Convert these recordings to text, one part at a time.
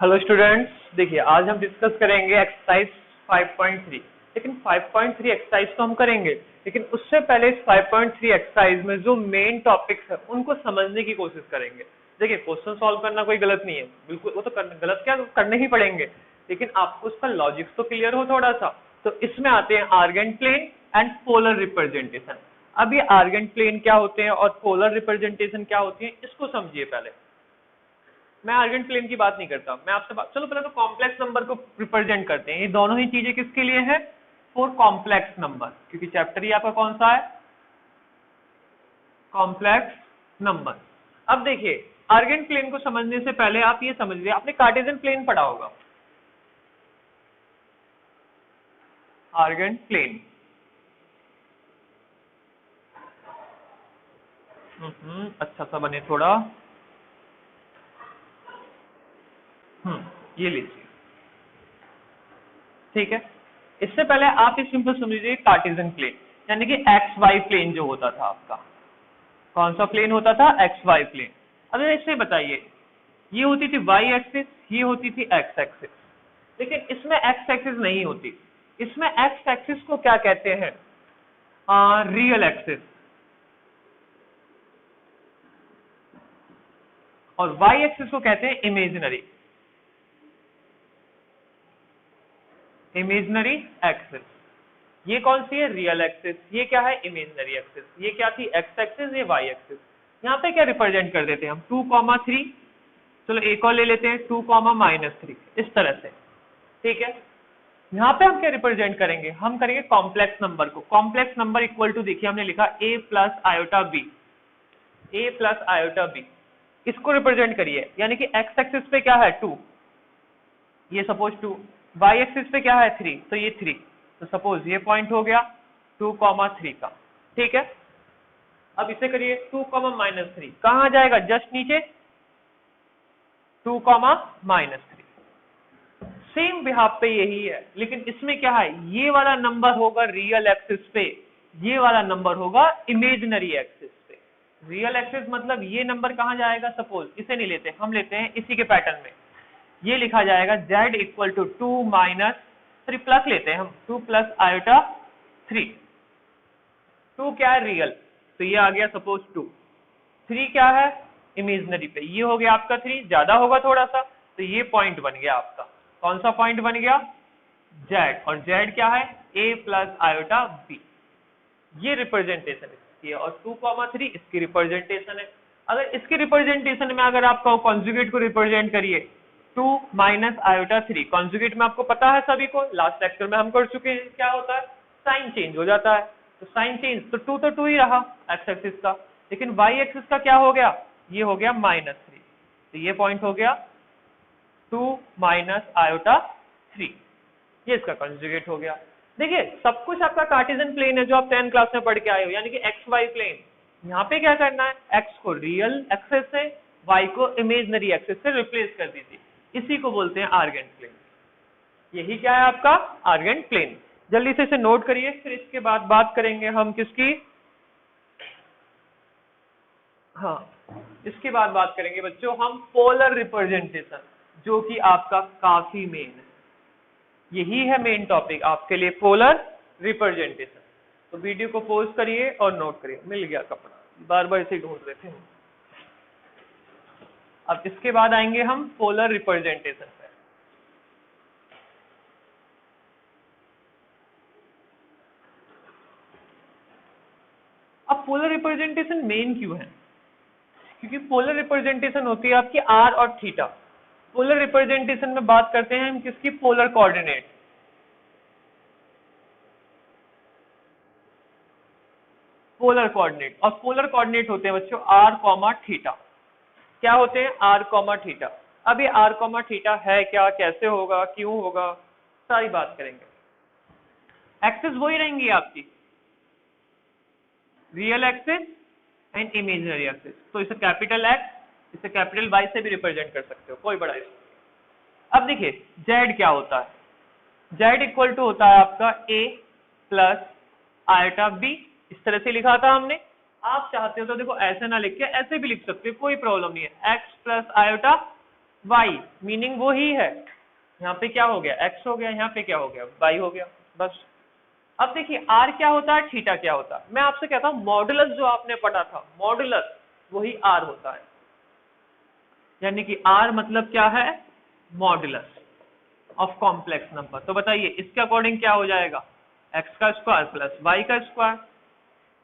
Hello students, देखिए आज हम डिस्कस करेंगे एक्सरसाइज 5.3। लेकिन 5.3 एक्सरसाइज तो हम करेंगे, लेकिन उससे पहले इस 5.3 एक्सरसाइज में जो मेन टॉपिक्स है उनको समझने की कोशिश करेंगे। देखिए क्वेश्चन सॉल्व करना कोई गलत नहीं है, बिल्कुल वो तो गलत क्या करने ही पड़ेंगे, लेकिन आपको उसका लॉजिक तो क्लियर हो थोड़ा सा। तो इसमें आते हैं Argand plane and polar representation. अब ये आर्गेंट प्लेन क्या होते हैं और पोलर रिप्रेजेंटेशन क्या होती है, इसको समझिए। पहले मैं आर्गेंट प्लेन की बात नहीं करता, मैं आपसे बात, चलो पहले तो कॉम्प्लेक्स नंबर को रिप्रेजेंट करते हैं। ये दोनों ही चीजें किसके लिए है? फॉर कॉम्प्लेक्स नंबर, क्योंकि चैप्टर ही आपका कौन सा है? Complex number. अब देखिए आर्गेंट प्लेन को समझने से पहले आप ये समझ लीजिए, आपने कार्टेशियन प्लेन पढ़ा होगा। आर्गेंट प्लेन अच्छा सा बने थोड़ा। ये लीजिए, ठीक है। इससे पहले आप ये सिंपल समझिए कार्टेशियन प्लेन, यानी कि एक्स वाई प्लेन जो होता था आपका। कौन सा प्लेन होता था? X Y plane. अब इससे बताइए, ये होती थी वाई एक्सिस, ये होती थी एक्स एक्सिस, लेकिन इसमें एक्स एक्सिस नहीं होती। इसमें एक्स एक्सिस को क्या कहते हैं? Real axis. और वाई एक्सिस को कहते हैं इमेजिनरी। Imaginary axis. ये कौन सी है? Real axis. ये क्या है? Imaginary axis. ये क्या थी? एक्स एक्सिस, ये वाई एक्सिस। यहाँ पे क्या रिप्रेजेंट कर देते हैं हम? 2,3। चलो एक और ले लेते हैं, 2,-3, इस तरह से, ठीक है। यहाँ पे हम क्या रिप्रेजेंट करेंगे? हम करेंगे कॉम्प्लेक्स नंबर को। कॉम्प्लेक्स नंबर इक्वल टू, देखिए हमने लिखा a plus iota B. A plus iota B, इसको रिप्रेजेंट करिए, यानी कि एक्स एक्सिस पे क्या है? 2, ये सपोज 2। वाई एक्सिस पे क्या है? 3, तो ये 3। तो सपोज ये पॉइंट हो गया 2,3 का, ठीक है। अब इसे करिए 2,-3, कहाँ आ जाएगा? जस्ट नीचे 2,-3। सेम बिहाफ पे यही है, लेकिन इसमें क्या है? ये वाला नंबर होगा रियल एक्सिस पे, ये वाला नंबर होगा इमेजिनरी एक्सिस पे। रियल एक्सिस मतलब ये नंबर कहाँ जाएगा? सपोज इसे नहीं लेते, हम लेते हैं इसी के पैटर्न में। ये लिखा जाएगा z इक्वल टू 2-3, प्लस लेते हैं हम, 2 प्लस आयोटा 3। 2 क्या है? रियल, तो ये आ गया सपोज 2। 3 क्या है? इमेजिनरी पे, ये हो गया आपका 3, ज्यादा होगा थोड़ा सा, तो ये पॉइंट बन गया आपका। कौन सा पॉइंट बन गया? z। और z क्या है? a plus iota b। ये रिप्रेजेंटेशन इसकी है, और 2,3 इसकी रिप्रेजेंटेशन है। अगर इसकी रिप्रेजेंटेशन में अगर आपका कॉन्जुगेट को रिप्रेजेंट करिए, 2 माइनस आयोटा 3, कॉन्जुगेट में आपको पता है सभी को, लास्ट लेक्चर में हम कर चुके हैं, क्या होता है? साइन चेंज हो जाता है। तो साइन चेंज, तो 2 ही रहा एक्स एक्सिस का, लेकिन वाई एक्सिस का क्या हो गया? ये हो गया -3, तो ये पॉइंट हो गया 2 माइनस आयोटा 3, ये इसका कंजुगेट हो गया। देखिए सब कुछ आपका कार्टेशियन प्लेन है जो आप 10th क्लास में पढ़ के आए हो, यानी कि एक्स वाई प्लेन। यहाँ पे क्या करना है? एक्स को रियल एक्सिस से, वाई को इमेजिनरी एक्सिस से रिप्लेस कर दीजिए, इसी को बोलते हैं आर्गेंट प्लेन। यही क्या है आपका? Argand plane. जल्दी से इसे नोट करिए, फिर इसके बाद बात करेंगे हम किसकी? हाँ, इसके बाद बात करेंगे बच्चों हम पोलर रिप्रेजेंटेशन, जो कि आपका काफी मेन है। यही है मेन टॉपिक आपके लिए, पोलर रिप्रेजेंटेशन। तो वीडियो को पॉज करिए और नोट करिए। मिल गया कपड़ा, बार बार इसे ढूंढ रहे थे। अब इसके बाद आएंगे हम पोलर रिप्रेजेंटेशन पे। अब पोलर रिप्रेजेंटेशन मेन क्यों है? क्योंकि पोलर रिप्रेजेंटेशन होती है आपकी आर और थीटा। पोलर रिप्रेजेंटेशन में बात करते हैं हम किसकी? Polar coordinate. पोलर कोऑर्डिनेट, और पोलर कोऑर्डिनेट होते हैं बच्चों आर कॉमा थीटा। क्या होते हैं? R comma theta. अब ये आर कॉमा थीटा है क्या, कैसे होगा, क्यों होगा, सारी बात करेंगे। एक्सिस वही रहेंगी आपकी, real axis and imaginary axis. तो इसे कैपिटल एक्स, इसे कैपिटल वाई से भी रिप्रेजेंट कर सकते हो, कोई बड़ा इशू नहीं। अब देखिए जेड क्या होता है? जेड इक्वल टू होता है आपका ए प्लस आयोटा बी, इस तरह से लिखा था हमने। आप चाहते हो तो देखो ऐसे ना लिख के ऐसे भी लिख सकते हो, कोई प्रॉब्लम नहीं है। X plus iota y, meaning वो ही है। यहाँ पे क्या हो गया, x हो गया, यहाँ पे क्या हो गया, y हो गया, बस। अब देखिए r क्या होता है, थीटा क्या होता है। मैं आपसे कहता हूँ मॉडुलस जो आपने पढ़ा था, मॉडुलस वही r होता है, यानी कि r मतलब क्या है, मॉडुलस ऑफ कॉम्प्लेक्स नंबर। तो बताइए इसके अकॉर्डिंग क्या हो जाएगा, x का स्क्वायर प्लस y का स्क्वायर।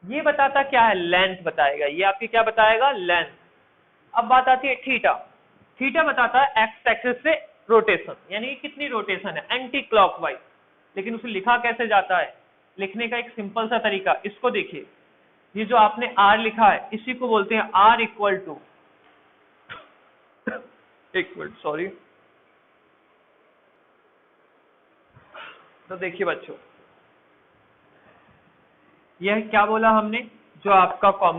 ये बताता क्या है, लेंथ बताएगा, ये आपकी क्या बताएगा, लेंथ। अब बात आती है थीटा। थीटा बताता है एक्स एक्सिस से रोटेशन, यानी कि कितनी रोटेशन है, एंटी क्लॉकवाइज। लेकिन उसे लिखा कैसे जाता है, लिखने का एक सिंपल सा तरीका, इसको देखिए, ये जो आपने आर लिखा है इसी को बोलते हैं आर इक्वल टू, एक मिनट सॉरी। तो देखिए बच्चों, यह क्या बोला हमने, जो आपका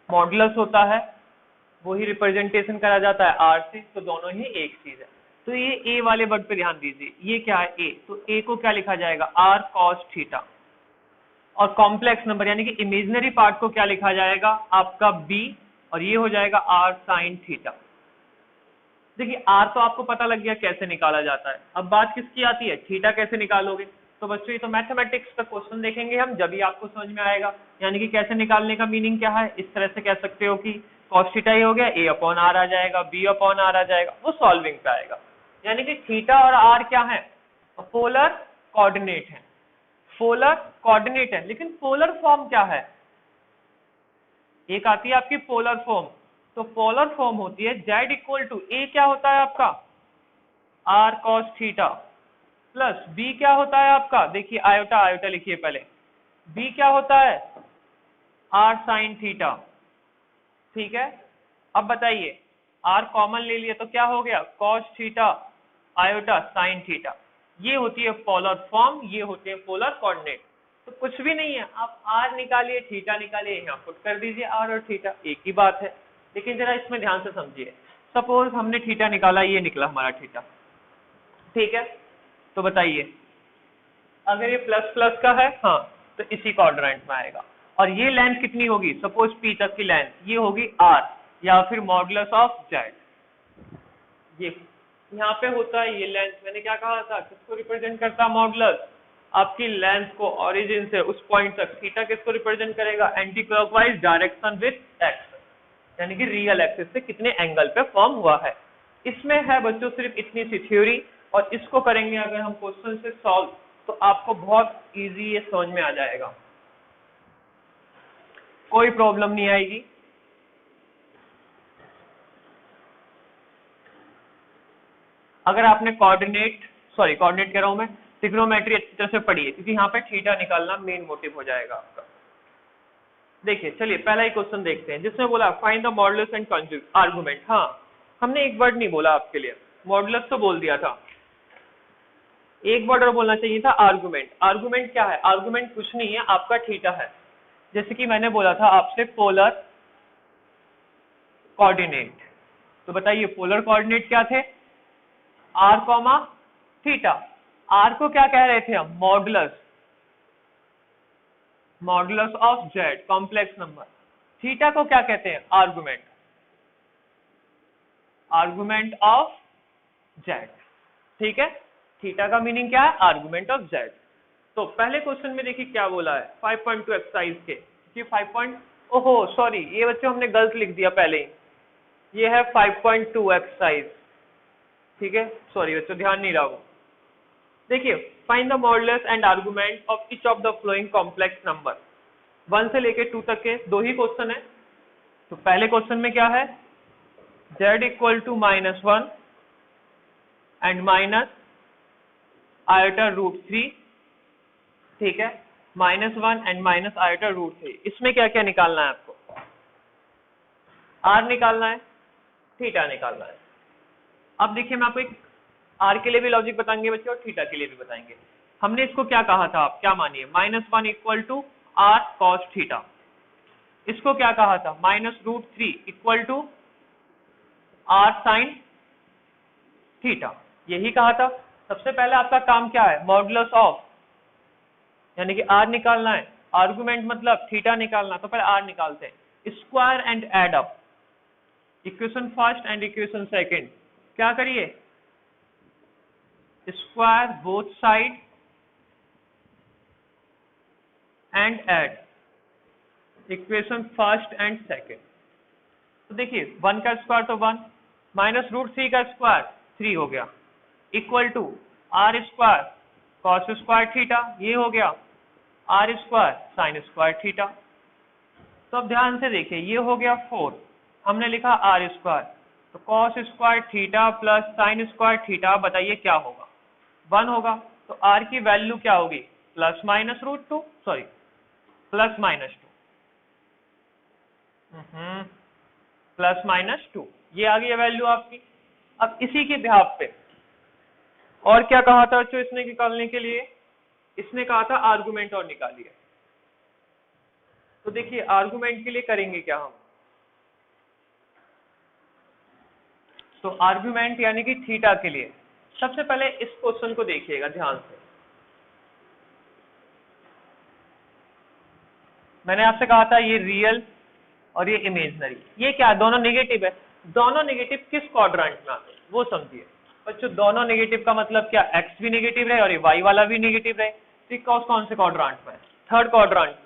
मॉडुलस होता है वही रिप्रेजेंटेशन करा जाता है आर से, तो दोनों ही एक चीज है। तो ये ए वाले वर्ड पे ध्यान दीजिए, ये क्या है ए, तो ए को क्या लिखा जाएगा, आर कॉस थीटा। और कॉम्प्लेक्स नंबर यानी कि इमेजिनरी पार्ट को क्या लिखा जाएगा, आपका बी, और ये हो जाएगा आर साइन थीटा। देखिए आर तो आपको पता लग गया कैसे निकाला जाता है, अब बात किसकी आती है, थीटा कैसे निकालोगे। तो बच्चों ये तो मैथमेटिक्स का क्वेश्चन देखेंगे हम, जब ही आपको समझ में आएगा। यानी कि कैसे निकालने का मीनिंग क्या है, इस तरह से कह सकते हो कि कॉस थीटा ही हो गया, ए अपॉन आर आ जाएगा, बी अपॉन आर आ जाएगा, वो सॉल्विंग पे आएगा। यानी कि थीटा और आर क्या है, पोलर कोऑर्डिनेट है, पोलर कोऑर्डिनेट है। लेकिन पोलर फॉर्म क्या है, एक आती है आपकी पोलर फॉर्म। तो पोलर फॉर्म होती है z इक्वल टू ए, क्या होता है आपका r cos theta, plus b क्या होता है आपका, देखिए आयोटा आयोटा लिखिए पहले, b क्या होता है r sin थीटा। ठीक है, अब बताइए r कॉमन ले लिए तो क्या हो गया, cos theta iota sin theta. ये होती है पोलर फॉर्म, ये होते हैं पोलर कोऑर्डिनेट। तो कुछ भी नहीं है, आप r निकालिए, थीटा निकालिए, यहाँ पुट कर दीजिए, r और थीटा एक ही बात है। लेकिन जरा इसमें ध्यान से समझिए, सपोज हमने थीटा निकाला, ये निकला हमारा थीटा, ठीक है। तो बताइए अगर ये प्लस प्लस का है, हाँ, तो इसी क्वाड्रेंट में आएगा। और ये लेंथ कितनी होगी, सपोज पी तक की लेंथ, ये होगी r, या फिर मॉडुलस ऑफ z। ये यहाँ पे होता है ये लेंथ, मैंने क्या कहा था, किसको रिप्रेजेंट करता है, मॉडुलस, आपकी लेंथ को ओरिजिन से उस पॉइंट तक। थीटा किसको रिप्रेजेंट करेगा, anti clockwise direction with x, यानी कि रियल एक्सिस से कितने एंगल पे फॉर्म हुआ है। इसमें है बच्चों सिर्फ इतनी सी थ्योरी, और इसको करेंगे अगर हम क्वेश्चन से सॉल्व, तो आपको बहुत इजी ये समझ में आ जाएगा, कोई प्रॉब्लम नहीं आएगी। अगर आपने कोऑर्डिनेट कह रहा हूं मैं, ट्रिग्नोमेट्री अच्छी तरह से पढ़िए, क्योंकि यहाँ पे थीटा निकालना मेन मोटिव हो जाएगा आपका। देखिए चलिए पहला ही क्वेश्चन देखते हैं, जिसमें बोला find the modulus and conjugate argument. हाँ, हमने एक वर्ड नहीं बोला आपके लिए, मॉडुलस तो बोल दिया था, एक वर्ड और बोलना चाहिए था, आर्गुमेंट। आर्गुमेंट क्या है, आर्गुमेंट कुछ नहीं है, आपका थीटा है। जैसे कि मैंने बोला था आपसे पोलर कोऑर्डिनेट, तो बताइए पोलर कोऑर्डिनेट क्या थे, आर कॉमा थीटा। आर को क्या कह रहे थे हम, modulus, modulus of Z, complex number. Theta को क्या कहते हैं, आर्गुमेंट, आर्गुमेंट ऑफ जेड। ठीक है, थीटा का मीनिंग क्या है, आर्गुमेंट ऑफ जेड। तो पहले क्वेश्चन में देखिए क्या बोला है, 5.2 एक्सरसाइज के, कि 5. ओहो सॉरी, ये बच्चों हमने गलत लिख दिया पहले ही, ये है 5.2 एक्सरसाइज। ठीक है, सॉरी बच्चों ध्यान नहीं रहा वो। देखिए find the modulus and argument of each of the flowing complex number. 1 से लेके 2 तक के दो ही क्वेश्चन है। तो पहले क्वेश्चन में क्या है, z equal to -1 and minus iota √3, ठीक है, -1 एंड माइनस आयोटा √3। इसमें क्या क्या निकालना है आपको, r निकालना है, थीटा निकालना है। अब देखिए मैं आपको एक r के लिए भी लॉजिक बताएंगे बच्चे, और थीटा के लिए भी बताएंगे। हमने इसको क्या कहा था, आप क्या मानिए, -1 equal to r cos theta. इसको क्या कहा था, -√3 equal to r sin theta, यही कहा था। सबसे पहले आपका काम क्या है, मॉडुलस ऑफ, यानी कि r निकालना है, आर्गुमेंट मतलब थीटा निकालना। तो पहले r निकालते हैं, square and add up equation first and equation second क्या करिए, square both side and add equation first and second. तो देखिए 1 का स्क्वायर तो 1 माइनस रूट 3 का स्क्वायर 3 हो गया, equal to R square cos square theta, ये हो गया R square sine square theta. तो अब ध्यान से देखिए ये हो गया 4, हमने लिखा आर स्क्वायर, तो cos square theta plus sign square theta, बताइए क्या होगा, 1 होगा। तो आर की वैल्यू क्या होगी, plus minus root 2, sorry plus minus 2, plus minus 2, ये आ गई वैल्यू आपकी। अब इसी के बिहाफ पे और क्या कहा था बच्चों इसने निकालने के लिए, इसने कहा था आर्गुमेंट और निकालिए। तो देखिए आर्गुमेंट के लिए करेंगे क्या हम, तो आर्गुमेंट यानी कि थीटा के लिए सबसे पहले इस क्वेश्चन को देखिएगा ध्यान से। मैंने आपसे कहा था ये रियल और ये इमेजिनरी, ये क्या दोनों नेगेटिव है, दोनों नेगेटिव किस क्वाड्रेंट में आते हैं वो समझिए बच्चों। दोनों नेगेटिव का मतलब क्या, एक्स भी नेगेटिव रहे और ये वाई वाला भी नेगेटिव रहे, तो कौन से क्वाड्रेंट में, थर्ड क्वाड्रेंट में।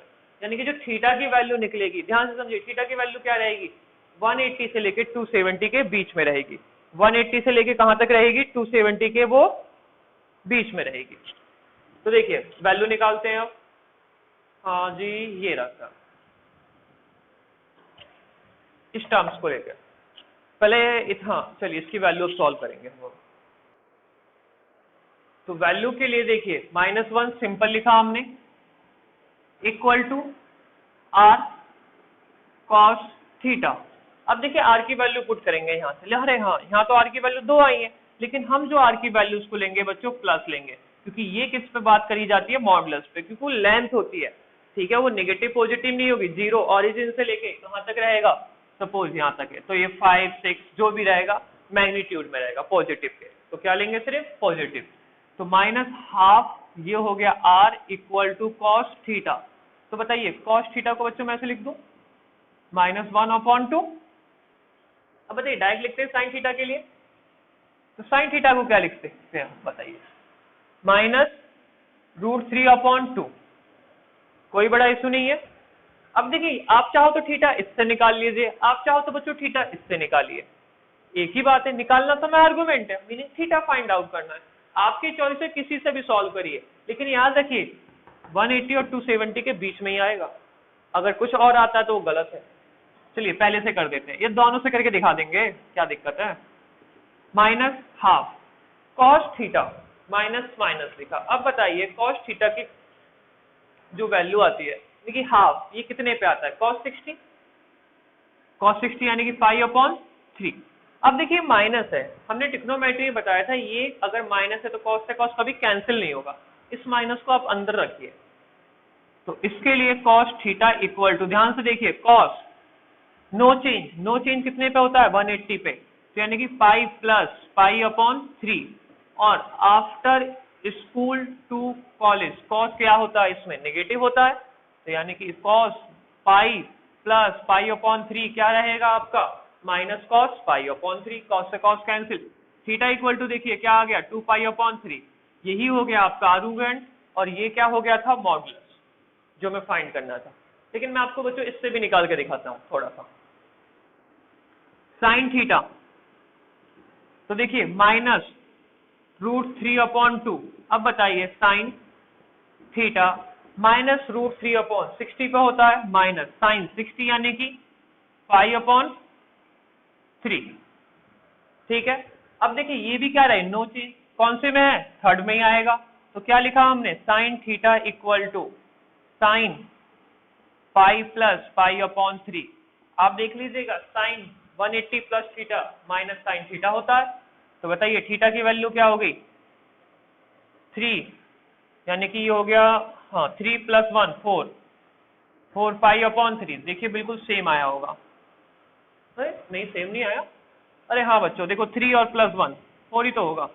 यानी कि जो थीटा की वैल्यू निकलेगी, ध्यान से समझिए, थीटा की वैल्यू क्या रहेगी, 180 से लेके 270 के बीच में रहेगी। 180 से लेके कहां तक रहेगी, 270 के वो बीच में रहेगी। तो देखिए वैल्यू निकालते हैं अब, हाँ जी ये रखा इस टर्म्स को लेकर पहले, हाँ चलिए इसकी वैल्यू अब सॉल्व करेंगे हम। तो वैल्यू के लिए देखिए -1 सिंपल लिखा हमने, equal to R cos theta. अब देखिए आर की वैल्यू पुट करेंगे यहाँ से, अरे हाँ यहाँ तो आर की वैल्यू 2 आई है, लेकिन हम जो आर की वैल्यूज को लेंगे बच्चों प्लस लेंगे, क्योंकि ये किस पे बात करी जाती है, मॉडुलस पे, क्योंकि वो लेंथ होती है, ठीक है, वो नेगेटिव पॉजिटिव नहीं होगी, 0 ऑरिजिन से लेके कहाँ तक रहेगा, सपोज यहाँ तक है, तो ये 5 6 जो भी रहेगा मैग्नीट्यूड में रहेगा पॉजिटिव के, तो क्या लेंगे सिर्फ पॉजिटिव। तो -12 ये हो गया R equal to cos theta. तो बताइए कॉस थीटा को बच्चों मैं ऐसे लिख दूं -1/2। अब बताइए डायरेक्ट लिखते हैं साइन थीटा के लिए, तो साइन थीटा को क्या लिख सकते हैं बताइए, -√3/2, कोई बड़ा इशू नहीं है। अब देखिए आप चाहो तो थीटा इससे निकाल लीजिए, आप चाहो तो बच्चों थीटा इससे निकालिए, एक ही बात है, निकालना तो मैं आर्गुमेंट है, मीनिंग थीटा फाइंड आउट करना है, आपकी चॉइस है, किसी से भी सॉल्व करिए, लेकिन याद रखिए 180 और 270 के बीच में ही आएगा, अगर कुछ और आता है तो वो गलत है। चलिए पहले से कर देते हैं, ये दोनों से करके दिखा देंगे, क्या दिक्कत है। -12 कॉस थीटा, माइनस माइनस लिखा। अब बताइए कॉस थीटा की जो वैल्यू आती है, देखिए हाफ, ये कितने पे आता है, cos 60 यानी कि 5/3। अब देखिए माइनस है, हमने ट्रिग्नोमेट्री में बताया था, ये अगर माइनस है तो कॉस से कॉस कभी कैंसिल नहीं होगा, इस माइनस को आप अंदर रखिए। तो इसके लिए cos थीटा इक्वल टू, ध्यान से देखिए, cos नो चेंज कितने पे होता है, 180 पे, तो यानी कि 5 + π/3, और after school to college cos क्या होता है, इसमें नेगेटिव होता है, तो यानी कि cos π + π/3 क्या रहेगा आपका, -cos π/3, cos से cos cancel, theta equal to देखिए क्या आ गया, 2π/3, यही हो गया आपका आर्गुमेंट, और ये क्या हो गया था, मॉडुलस जो मैं फाइंड करना था। लेकिन मैं आपको बच्चों इससे भी निकाल के दिखाता हूं थोड़ा सा, साइन थीटा, तो देखिए -√3/2। अब बताइए साइन थीटा -√3/60 पे होता है, माइनस साइन 60 यानी कि π/3, ठीक है। अब देखिए ये भी क्या रहे, नो चेंज, कौन से में है, थर्ड में ही आएगा, तो क्या लिखा हमने, sine theta equal to sine π + π/3। आप देख लीजिएगा sine 180 plus theta minus sine theta होता है, तो बताइए थीटा की वैल्यू क्या हो गई, 3, यानी कि ये हो गया, हाँ 3 + 1 4, 4π/3, देखिए बिल्कुल सेम आया होगा, नहीं सेम नहीं आया, अरे हाँ बच्चों देखो 3 और +1 4 ही तो होगा,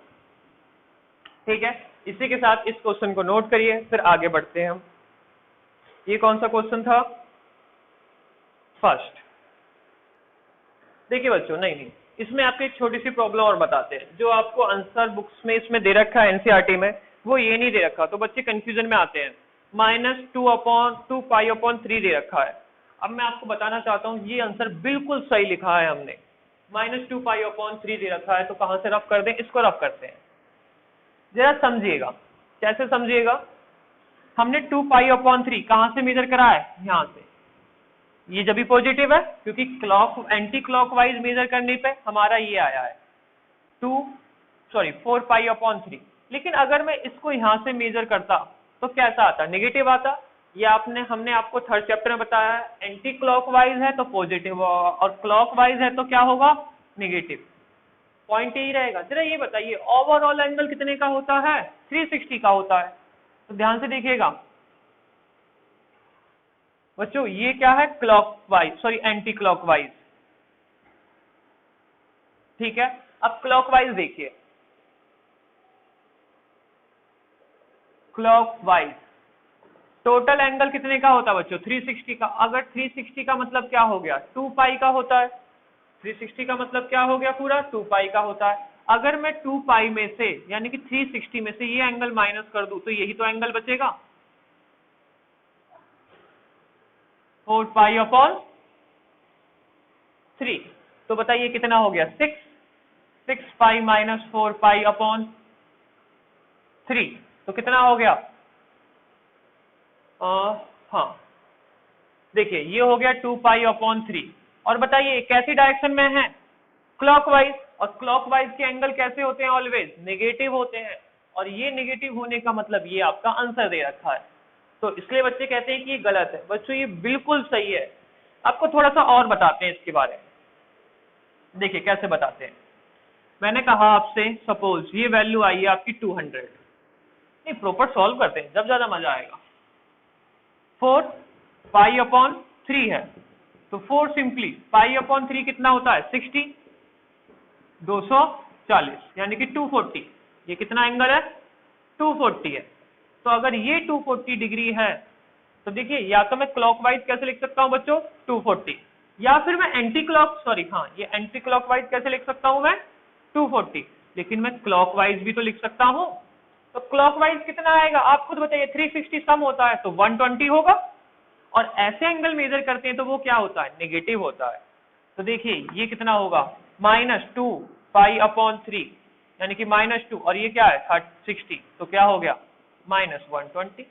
ठीक है। इसी के साथ इस क्वेश्चन को नोट करिए, फिर आगे बढ़ते हैं हम। ये कौन सा क्वेश्चन था, फर्स्ट, देखिए बच्चों, नहीं, इसमें आपको एक छोटी सी प्रॉब्लम और बताते हैं। जो आपको आंसर बुक्स में इसमें दे रखा है एनसीईआरटी में, वो ये नहीं दे रखा, तो बच्चे कंफ्यूजन में आते हैं। -2/2 पाई/3 दे रखा है। अब मैं आपको बताना चाहता हूँ ये आंसर बिल्कुल सही लिखा है हमने। -2 पाई/3 दे रखा है, तो कहाँ से रफ कर दें? इसको रफ करते हैं। जरा समझिएगा, कैसे समझिएगा। हमने 2 पाई/3 कहाँ से मेजर करा है? यहाँ से। ये जब भी पॉजिटिव है, क्योंकि एंटी क्लॉकवाइज मेजर करने पे हमारा ये आया है 4 पाई/3। लेकिन अगर मैं इसको यहाँ से मेजर करता तो कैसा आता? नेगेटिव आता। ये हमने आपको थर्ड चैप्टर में बताया है, एंटी क्लॉकवाइज है तो पॉजिटिव और क्लॉकवाइज है तो क्या होगा? नेगेटिव। पॉइंट यही रहेगा। जरा ये बताइए, ओवरऑल एंगल कितने का होता है? 360 का होता है। तो ध्यान से देखिएगा बच्चों, ये क्या है? Anti clockwise. ठीक है, अब क्लॉकवाइज देखिए। क्लॉकवाइज टोटल एंगल कितने का होता है बच्चों? 360 का। अगर 360 का मतलब क्या हो गया? 2 पाई का होता है। 360 का मतलब क्या हो गया? पूरा 2 पाई का होता है। अगर मैं 2 पाई में से, यानी कि 360 में से ये एंगल माइनस कर दूं, तो यही तो एंगल बचेगा, 4 पाई/3। तो बताइए कितना हो गया? 6 पाई -4 पाई/3। तो कितना हो गया? हाँ, देखिए ये हो गया 2 पाई/3। और बताइए कैसी डायरेक्शन में है? क्लॉकवाइज। और क्लॉकवाइज के एंगल कैसे होते हैं? ऑलवेज नेगेटिव होते हैं। और ये नेगेटिव होने का मतलब ये आपका आंसर दे रखा है। तो इसलिए बच्चे कहते हैं कि ये गलत है। बच्चों ये बिल्कुल सही है। आपको थोड़ा सा और बताते हैं इसके बारे में। देखिए कैसे बताते हैं। मैंने कहा आपसे, सपोज ये वैल्यू आई है आपकी 200। नहीं, प्रॉपर सॉल्व करते हैं, जब ज्यादा मजा आएगा। 4 पाई/3 है, तो 4 सिंपली पाई/3 कितना होता है? 60, 240, यानी कि 240। ये कितना एंगल है? 240 है। तो अगर ये 240 डिग्री है, तो देखिए या तो मैं क्लॉकवाइज कैसे लिख सकता हूं बच्चों? 240। या फिर मैं ये एंटी क्लॉकवाइज कैसे लिख सकता हूं मैं? 240। लेकिन मैं क्लॉकवाइज भी तो लिख सकता हूं। तो क्लॉकवाइज कितना आएगा? आप खुद बताइए। 360 सम होता है तो 120 होगा। और ऐसे एंगल मेजर करते हैं तो वो क्या होता है? नेगेटिव होता है। तो देखिए ये कितना होगा? -2 पाई/3, यानी कि -2, और ये क्या है? 60, तो क्या हो गया? -120।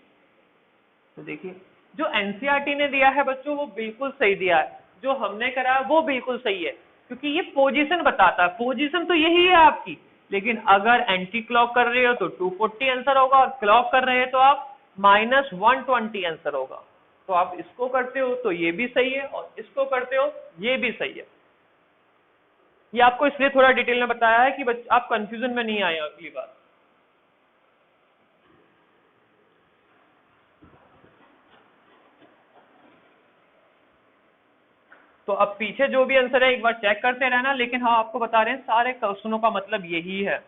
तो देखिए जो एनसीईआरटी ने दिया है बच्चों वो बिल्कुल सही दिया है, जो हमने करा है वो बिल्कुल सही है, क्योंकि ये पोजीशन बताता है। पोजीशन तो यही है आपकी, लेकिन अगर एंटी क्लॉक कर रहे हो तो 240 आंसर होगा, और क्लॉक कर रहे हो तो आप -120 आंसर होगा। तो आप इसको करते हो तो ये भी सही है, और इसको करते हो ये भी सही है। ये आपको इसलिए थोड़ा डिटेल में बताया है कि आप कंफ्यूजन में नहीं आए अगली बार। तो अब पीछे जो भी आंसर है एक बार चेक करते रहना, लेकिन हाँ आपको बता रहे हैं सारे क्वेश्चनों का मतलब यही है।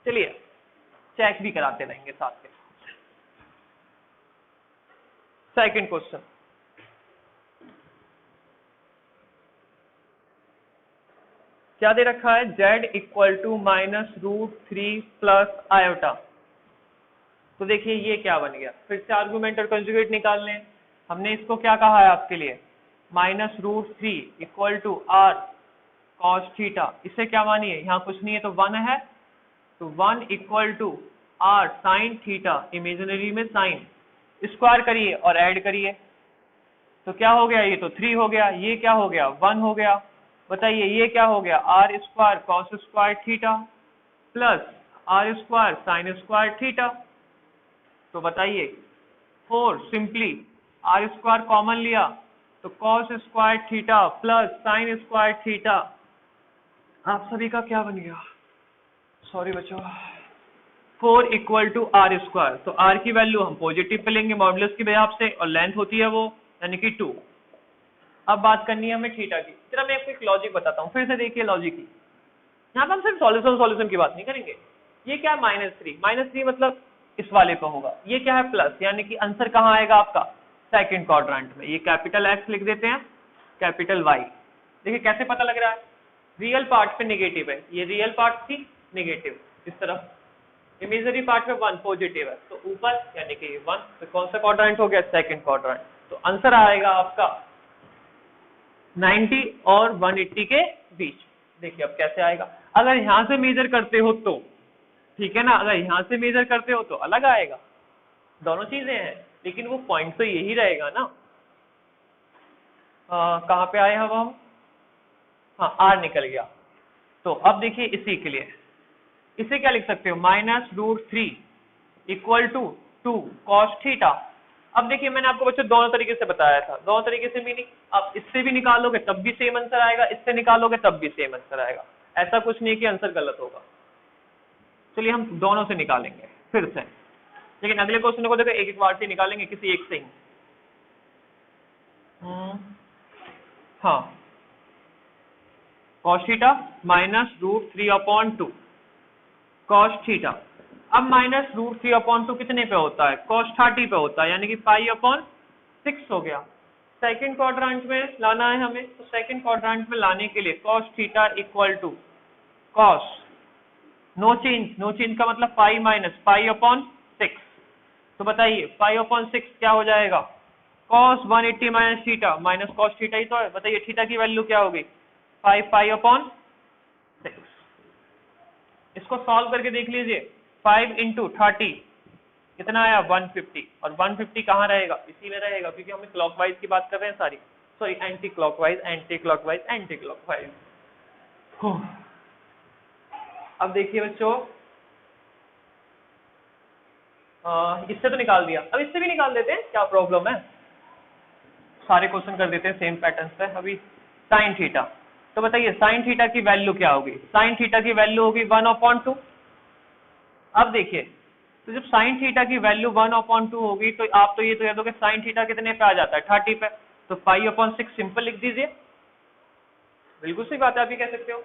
चलिए चेक भी कराते रहेंगे साथ में। सेकंड क्वेश्चन, क्या दे रखा है? z = -√3 plus iota. तो देखिए ये क्या बन गया? फिर से आर्गुमेंट और कंजुगेट निकालने हैं। हमने इसको क्या कहा है आपके लिए? -√3 = r cos थीटा। इसे क्या मानिए? यहाँ कुछ नहीं है तो 1 है, तो 1 = r sin थीटा, इमेजिनरी में साइन, स्क्वायर करिए और ऐड करिए। तो क्या हो गया? ये तो 3 हो गया। ये क्या हो गया? 1 हो गया। बताइए ये क्या हो गया? r² cos² theta plus r² sin² theta. तो बताइए 4 सिंपली r² कॉमन लिया तो cos² theta plus sin² theta. आप सभी का क्या बन गया? सॉरी बच्चों, 4 = r²। तो r की वैल्यू हम पॉजिटिव पे लेंगे मॉडुलस की वजह से, और लेंथ होती है वो, यानी कि 2। अब बात करनी है हमें थीटा की। जरा मैं आपको एक लॉजिक बताता हूँ, फिर से देखिए लॉजिक की। यहाँ पे हम सिर्फ सॉल्यूशन की बात नहीं करेंगे। ये क्या है? -3 मतलब इस वाले पे होगा। ये क्या है? प्लस, यानी कि आंसर कहाँ आएगा आपका? सेकंड क्वाड्रेंट में। ये कैपिटल X लिख देते हैं, कैपिटल Y। देखिए कैसे पता लग रहा है, रियल पार्ट पे नेगेटिव है, ये रियल पार्ट थी नेगेटिव, इस तरफ इमेजिनरी पार्ट में 1 पॉजिटिव है, तो ऊपर यानी कि 1, तो कौन सा क्वाड्रेंट हो गया, सेकंड क्वाड्रेंट। तो आंसर आएगा आपका 90 और 180 के बीच। देखिए अब कैसे आएगा, अगर यहां से मेजर करते हो तो ठीक है ना, अगर यहां से मेजर करते हो तो अलग आएगा, दोनों चीजें हैं, लेकिन वो पॉइंट तो यही रहेगा ना। कहाँ पे आए हम, हाँ आर निकल गया। तो अब देखिए इसी के लिए, इसे क्या लिख सकते हो, -√3 इक्वल टू 2 cos थीटा। अब देखिए मैंने आपको बच्चों दोनों तरीके से बताया था, दोनों तरीके से मीनिंग आप इससे भी निकालोगे तब भी सेम आंसर आएगा, इससे निकालोगे तब भी सेम आंसर आएगा, ऐसा कुछ नहीं कि आंसर गलत होगा। चलिए हम दोनों से निकालेंगे फिर से, लेकिन अगले क्वेश्चन को देखो एक एक बार से निकालेंगे, किसी एक से ही। हाँ cos थीटा -√3/2 cos थीटा। अब -√3/2 कितने पे होता है, cos 30 पे होता है, यानी कि π/6 हो गया। सेकंड क्वाड्रेंट में लाना है हमें, तो सेकंड क्वाड्रेंट में लाने के लिए cos theta equal to cos, no change का मतलब π/6। तो बताइए π/6 क्या हो जाएगा, cos 180 minus theta, minus cos theta ही तो है, बताइए थीटा की वैल्यू क्या होगी, 5π/6। इसको सॉल्व करके देख लीजिए, 5 × 30 कितना आया 150, और 150 कहाँ रहेगा, इसी में रहेगा, क्योंकि हमें क्लॉकवाइज की बात कर रहे हैं सारी, sorry anti clockwise anti clockwise anti clockwise. अब देखिए बच्चों, इससे तो निकाल दिया, अब इससे भी निकाल देते हैं, क्या प्रॉब्लम है, सारे क्वेश्चन कर देते हैं सेम पैटर्न पे। अभी साइन थीटा, तो बताइए साइन थीटा की वैल्यू क्या होगी, साइन थीटा की वैल्यू होगी 1/2। अब देखिए, तो जब साइन थीटा की वैल्यू 1/2 होगी तो आप तो ये तो कह दोगे साइन थीटा कितने पे आ जाता है, 30 पे, तो π/6 सिंपल लिख दीजिए, बिल्कुल सही बात है, आप ये कह सकते हो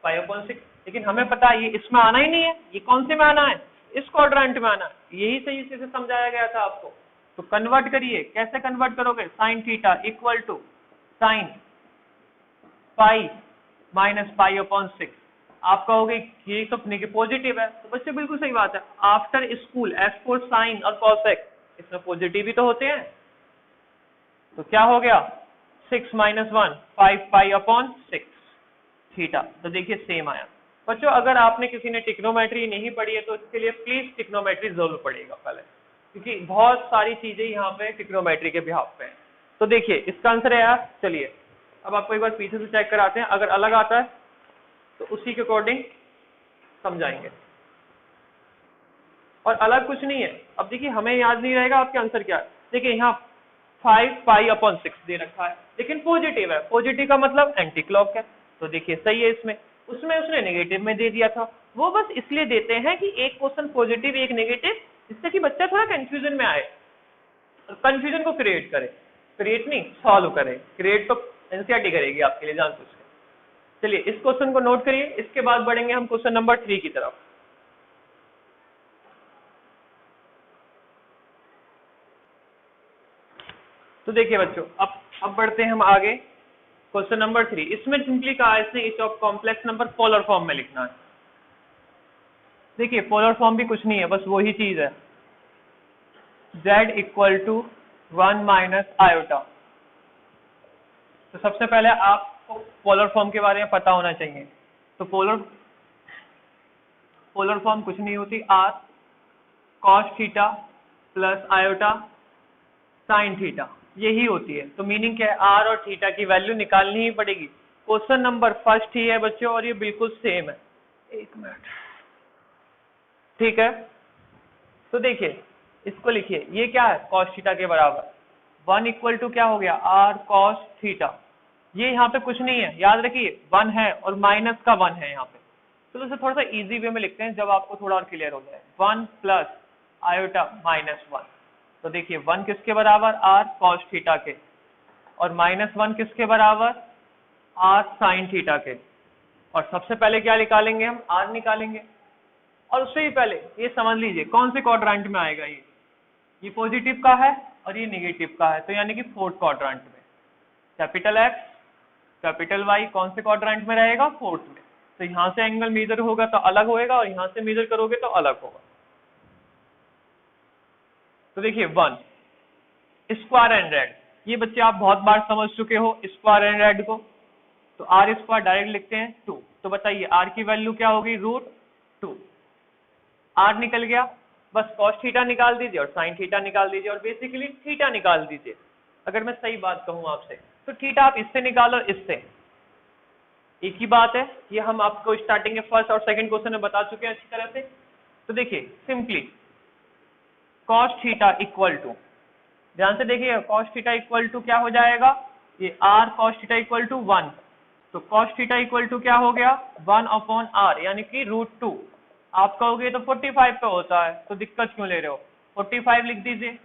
π/6। लेकिन हमें पता है ये इसमें आना ही नहीं है, ये कौन से में आना है, इस क्वाड्रेंट में आना है, यही सही से समझाया गया था आपको। तो कन्वर्ट करिए, कैसे कन्वर्ट करोगे, sine theta equal to sine pi minus π/6, आप कहोगे ये तो पॉजिटिव है, तो बच्चे बिल्कुल सही बात है, after school as for sine और कॉसेक इसमें पॉजिटिव ही तो होते हैं। तो क्या हो गया 6 - 1 5π/6 थीटा, तो देखिए सेम आया। बच्चों अगर आपने किसी ने टिक्नोमेट्री नहीं पढ़ी है तो इसके लिए प्लीज टिक्नोमेट्री जरूर पढ़ेगा पहले, क्योंकि बहुत सारी चीजें यहाँ पे टिक्नोमेट्री के बिहाफ पे हैं। तो देखिए इसका आंसर है यार, चलिए अब आपको एक बार पीछे से चेक कराते हैं, अगर अलग आता है तो उसी के अकॉर्डिंग समझाएंगे, और अलग कुछ नहीं है। अब देखिए हमें याद नहीं रहेगा आपके आंसर क्या है, देखिए यहाँ 5π/6 दे रखा है, लेकिन पॉजिटिव है, पॉजिटिव का मतलब एंटी क्लॉक है, तो देखिए सही है इसमें, उसमें उसने नेगेटिव में दे दिया था, वो बस इसलिए देते हैं कि एक क्वेश्चन पॉजिटिव एक नेगेटिव, जिससे कि बच्चा थोड़ा कंफ्यूजन में आए, कंफ्यूजन को क्रिएट करे, क्रिएट नहीं सॉल्व करे, क्रिएट तो एनसीईआरटी करेगी आपके लिए जान पूछ के। चलिए इस क्वेश्चन को नोट करिए, इसके बाद बढ़ेंगे हम क्वेश्चन नंबर 3 की तरफ। तो देखिए बच्चों अब बढ़ते हैं हम आगे, क्वेश्चन नंबर 3, इसमें सिंपली कहा है इसने each of complex number polar form में लिखना है। देखिए पोलर फॉर्म भी कुछ नहीं है, बस वही चीज है, z equal to 1 minus iota. तो सबसे पहले आपको पोलर फॉर्म के बारे में पता होना चाहिए। तो पोलर फॉर्म कुछ नहीं होती, r cos theta plus iota sine theta, यही होती है। तो मीनिंग क्या है, r और थीटा की वैल्यू निकालनी ही पड़ेगी। क्वेश्चन नंबर फर्स्ट ही है बच्चों, और ये बिल्कुल सेम है, एक मिनट, ठीक है। तो देखिए इसको लिखिए, ये क्या है cos थीटा के बराबर, 1 इक्वल टू क्या हो गया r cos थीटा, ये यहाँ पे कुछ नहीं है, याद रखिए 1 है और माइनस का 1 है यहाँ पे। चलो इसे थोड़ा सा इजी वे में लिखते हैं जब आपको थोड़ा और क्लियर हो जाए, 1 प्लस आयोटा माइनस 1। तो देखिए 1 किसके बराबर, r cos थीटा के, और -1 किसके बराबर, r sin थीटा के। और सबसे पहले क्या निकालेंगे हम, r निकालेंगे, और उससे ही पहले ये समझ लीजिए कौन से क्वाड्रेंट में आएगा, ये पॉजिटिव का है और ये नेगेटिव का है, तो यानी कि फोर्थ क्वाड्रेंट में, कैपिटल X कैपिटल वाई कौन से क्वाड्रेंट में रहेगा, फोर्थ में। तो यहाँ से एंगल मेजर होगा तो अलग होएगा और यहाँ से मेजर करोगे तो अलग होगा। तो देखिए 1 स्क्वायर एंड रेड, ये बच्चे आप बहुत बार समझ चुके हो स्क्वायर एंड रेड को। तो आर स्क्वायर डायरेक्ट लिखते हैं 2। तो बताइए आर की वैल्यू क्या होगी, √2। आर निकल गया, बस कॉस थीटा निकाल दीजिए और साइन थीटा निकाल दीजिए और बेसिकली थीटा निकाल दीजिए। अगर मैं सही बात कहूं आपसे तो थीटा आप इससे निकालो, इससे एक ही बात है। ये हम आपको स्टार्टिंग के फर्स्ट और सेकंड क्वेश्चन में बता चुके हैं अच्छी तरह से। तो देखिए simply cos theta equal to, ध्यान से देखिए कॉस थीटा इक्वल टू क्या हो जाएगा, ये R cos theta equal to 1। तो कॉस थीटा इक्वल टू क्या हो गया 1/r यानी कि √2। आप कहोगे तो 45 पे होता है तो दिक्कत क्यों ले रहे हो, 45 लिख दीजिए।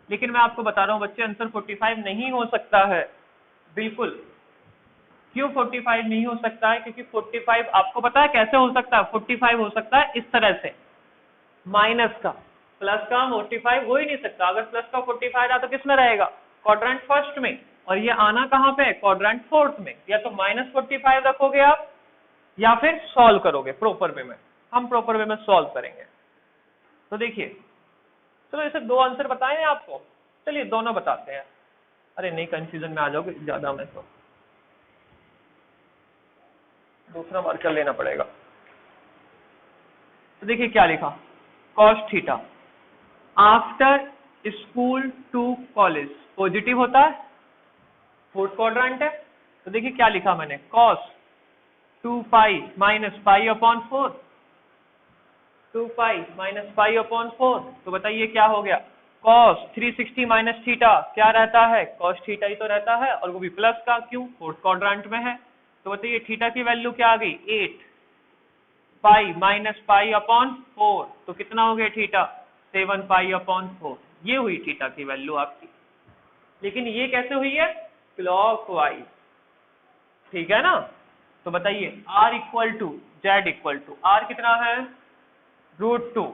लेकिन मैं आपको बता रहा हूं बच्चे आंसर 45 नहीं हो सकता है, बिल्कुल। क्यों 45 नहीं हो सकता है, क्योंकि 45 आपको पता है कैसे हो सकता है, 45 हो सकता है इस तरह से, माइनस का प्लस का 45 हो ही नहीं सकता। अगर प्लस का 45 रहा तो किस में रहेगा, क्वाड्रेंट फर्स्ट में, और ये आना कहाँ पे है, क्वाड्रेंट फोर्थ में। या तो -45 रखोगे आप या फिर सॉल्व करोगे प्रॉपर वे में। हम प्रॉपर वे में सॉल्व करेंगे। तो देखिए चलो ऐसे 2 आंसर बताए हैं आपको, चलिए दोनों बताते हैं। अरे नहीं कंफ्यूजन में आ जाओगे ज्यादा में तो दूसरा मार्कर लेना पड़ेगा। तो देखिए क्या लिखा, cos theta after school to college positive होता है, फोर्थ क्वाड्रेंट है। तो देखिए क्या लिखा मैंने, कॉस 2π माइनस π/4, 2π माइनस π/4। तो बताइए क्या हो गया, कॉस 360 माइनस थीटा क्या रहता है, कॉस थीटा ही तो रहता है, और वो भी प्लस का, क्यों, फोर्थ क्वाड्रेंट में है। तो बताइए थीटा की वैल्यू क्या आ गई 8π माइनस π/4। तो कितना हो गया थीटा 7π/4। ये हुई थीटा की वैल्यू आपकी। लेकिन ये कैसे हुई है, क्लॉकवाइज, ठीक है ना। तो बताइए r equal to z equal to r कितना है √2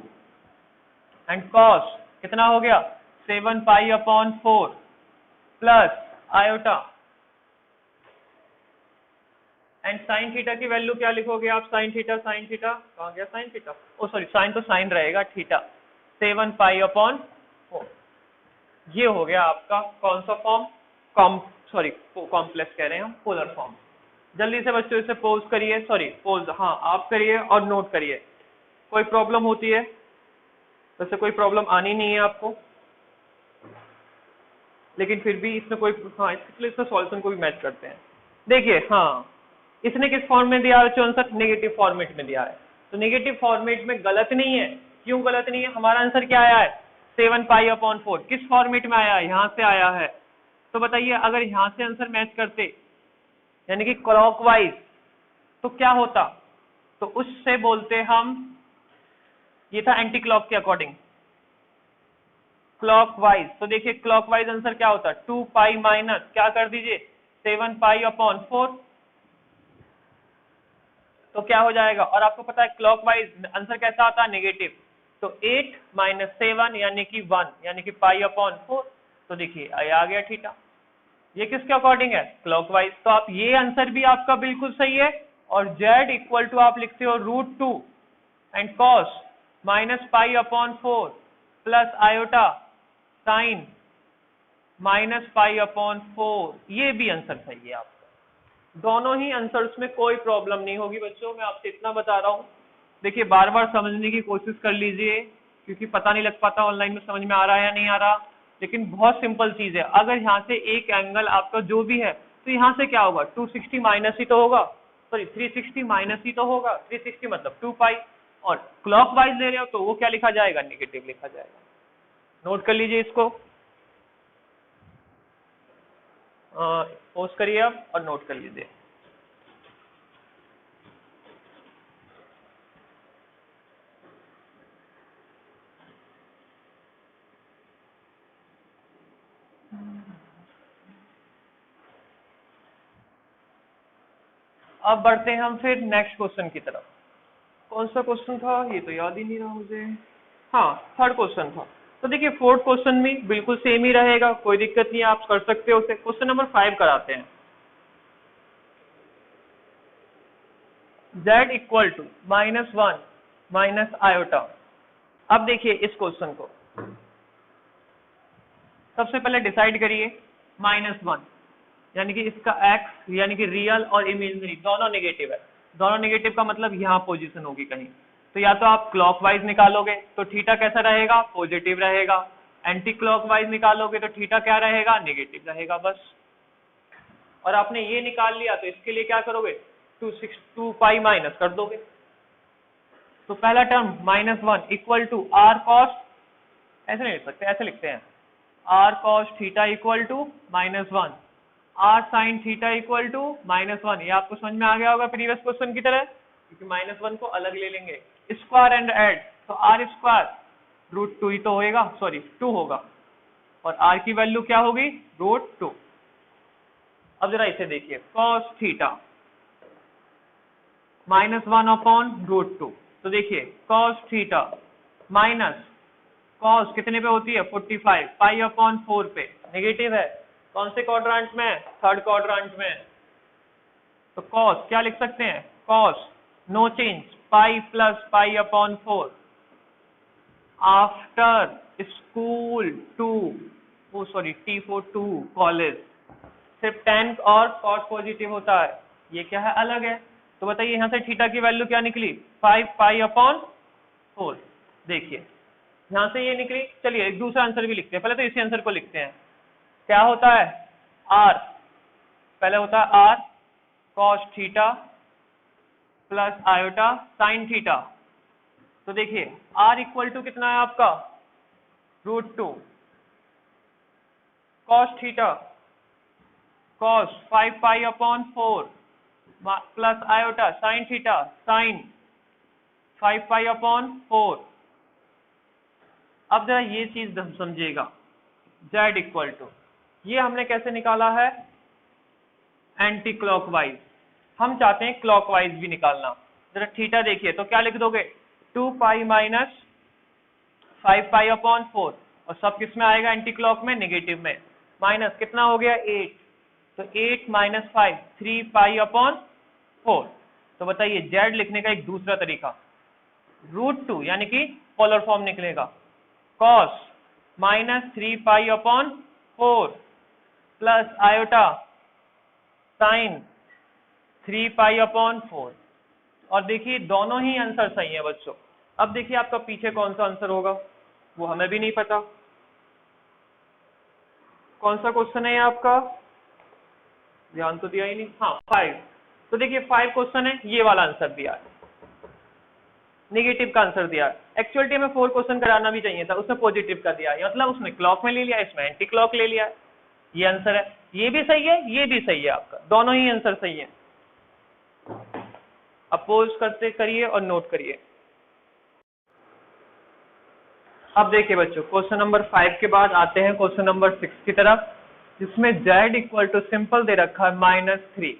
एंड कॉस कितना हो गया 7π/4 plus iota and sine theta की वैल्यू क्या लिखोगे आप, साइन थीटा कहाँ गया sine theta, oh sorry sine तो साइन रहेगा, थीटा 7π/4। ये हो गया आपका कौन सा फॉर्म, कॉम्प्लेक्स कह रहे हैं हम, पोलर फॉर्म। जल्दी से बच्चों इसे पोज करिए, सॉरी पोज हाँ आप करिए और नोट करिए। कोई प्रॉब्लम होती है, वैसे कोई प्रॉब्लम आनी नहीं है आपको, लेकिन फिर भी इसमें कोई हाँ इसमें सॉल्यूशन को भी मैच करते हैं। देखिए हाँ इसने किस फॉर्म में दिया है बच्चों आंसर, नेगेटिव फॉर्मेट में दिया है। तो नेगेटिव फॉर्मेट में गलत नहीं है, क्यों गलत नहीं है, हमारा आंसर क्या आया है 7π/4। किस फॉर्मेट में आया है, यहाँ से आया है। तो बताइए अगर यहाँ से आंसर मैच करते यानी कि क्लॉकवाइज तो क्या होता, तो उससे बोलते हम, ये था एंटी क्लॉक के अकॉर्डिंग, क्लॉकवाइज। तो देखिए क्लॉकवाइज आंसर क्या होता है 2π माइनस क्या कर दीजिए 7π/4। तो क्या हो जाएगा, और आपको पता है क्लॉकवाइज आंसर कैसा आता है नेगेटिव, तो 8 माइनस 7 यानी कि 1 यानी कि π/4। तो देखिए आ गया थीटा, ये किसके अकॉर्डिंग है, क्लॉकवाइज। तो आप ये आंसर भी आपका बिल्कुल सही है। और z इक्वल टू आप लिखते हो √2 and cos minus π/4 plus iota sine minus π/4, ये भी आंसर सही है आपका। दोनों ही आंसर्स में कोई प्रॉब्लम नहीं होगी बच्चों, मैं आपसे इतना बता रहा हूँ। देखिए बार बार समझने की कोशिश कर लीजिए, क्योंकि पता नहीं लग पाता ऑनलाइन में समझ में आ रहा है या नहीं आ रहा। लेकिन बहुत सिंपल चीज है, अगर यहाँ से एक एंगल आपका जो भी है तो यहाँ से क्या होगा 260 माइनस ही तो होगा, सॉरी 360 माइनस ही तो होगा, 360 मतलब 2π, और क्लॉकवाइज ले रहे हो तो वो क्या लिखा जाएगा, नेगेटिव लिखा जाएगा। नोट कर लीजिए इसको, पोज करिए आप और नोट कर लीजिए। अब बढ़ते हैं हम फिर नेक्स्ट क्वेश्चन की तरफ। कौन सा क्वेश्चन था, ये तो याद ही नहीं रहा मुझे। हाँ थर्ड क्वेश्चन था। तो देखिए फोर्थ क्वेश्चन भी बिल्कुल सेम ही रहेगा, कोई दिक्कत नहीं है, आप कर सकते हो उसे। क्वेश्चन नंबर 5 कराते हैं। z equal to -1 minus iota. अब देखिए इस क्वेश्चन को सबसे पहले डिसाइड करिए -1 यानी कि इसका x यानी कि रियल और इमेजिनरी दोनों नेगेटिव है। दोनों नेगेटिव का मतलब यहाँ पोजीशन होगी कहीं, तो या तो आप क्लॉकवाइज निकालोगे तो थीटा कैसा रहेगा, पॉजिटिव रहेगा। एंटी क्लॉकवाइज निकालोगे तो थीटा क्या रहेगा, नेगेटिव रहेगा बस। और आपने ये निकाल लिया तो इसके लिए क्या करोगे, 2 पाई माइनस कर दोगे। तो पहला term -1 equal to R cos, ऐसे नहीं लिख सकते, ऐसे लिखते हैं R cos theta equal to -1, R sine theta equal to -1। ये आपको समझ में आ गया होगा प्रीवियस क्वेश्चन की तरह, क्योंकि -1 को अलग ले लेंगे। स्क्वायर एंड ऐड, तो आर स्क्वायर √2 ही तो होएगा, सॉरी 2 होगा, और आर की वैल्यू क्या होगी, √2। अब जरा इसे देखिए, कॉस थीटा -1/√2, तो देखिए कॉस थीटा माइनस कॉस कितने पे होती है, 45, पाई/4 पे, नेगेटिव है। कौन से क्वाड्रेंट में, थर्ड क्वाड्रेंट में। तो कॉस क्या लिख सकते हैं, cos no change, pi plus पाई/4 after school to, oh sorry T for to college, सिर्फ tan और cos पॉजिटिव होता है, ये क्या है, अलग है। तो बताइए यहाँ से थीटा की वैल्यू क्या निकली, 5 पाई/4। देखिए यहाँ से ये निकली। चलिए एक दूसरा आंसर भी लिखते हैं, पहले तो इसी आंसर को लिखते हैं। क्या होता है, आर, पहले होता है r cos theta plus iota sine theta. तो देखिए आर इक्वल टू कितना है आपका, √2, कॉस थीटा कॉस 5 पाई/4 plus iota sine theta sine 5 पाई/4। अब जरा ये चीज समझिएगा, z इक्वल टू, ये हमने कैसे निकाला है, एंटी क्लॉकवाइज। हम चाहते हैं क्लॉकवाइज भी निकालना। जरा थीटा देखिए तो क्या लिख दोगे, 2 पाई माइनस 5 पाई/4, और सब किस में आएगा, एंटी क्लॉक में, नेगेटिव में। माइनस कितना हो गया, 8, तो 8 - 5 3 पाई/4। तो बताइए z लिखने का एक दूसरा तरीका, √2 यानी कि पोलर फॉर्म निकलेगा, कॉस -3 पाई/4 प्लस आयोटा साइन 3 पाई/4। और देखिए दोनों ही आंसर सही है बच्चों। अब देखिए आपका पीछे कौन सा आंसर होगा, वो हमें भी नहीं पता। कौन सा क्वेश्चन है ये आपका, ध्यान तो दिया ही नहीं, हाँ 5। तो देखिए 5 क्वेश्चन है, ये वाला आंसर दिया है, नेगेटिव का आंसर दिया है। एक्चुअली में 4 क्वेश्चन कराना भी चाहिए था, उसने पॉजिटिव का दिया है, मतलब उसने क्लॉक में ले लिया, इसमें एंटी क्लॉक ले लिया है। ये आंसर है, ये भी सही है, ये भी सही है, आपका दोनों ही आंसर सही है। अपोज करते करिए और नोट करिए। अब देखिए बच्चों, क्वेश्चन नंबर 5 के बाद आते हैं क्वेश्चन नंबर 6 की तरफ, जिसमें z equal to simple they रखा है -3,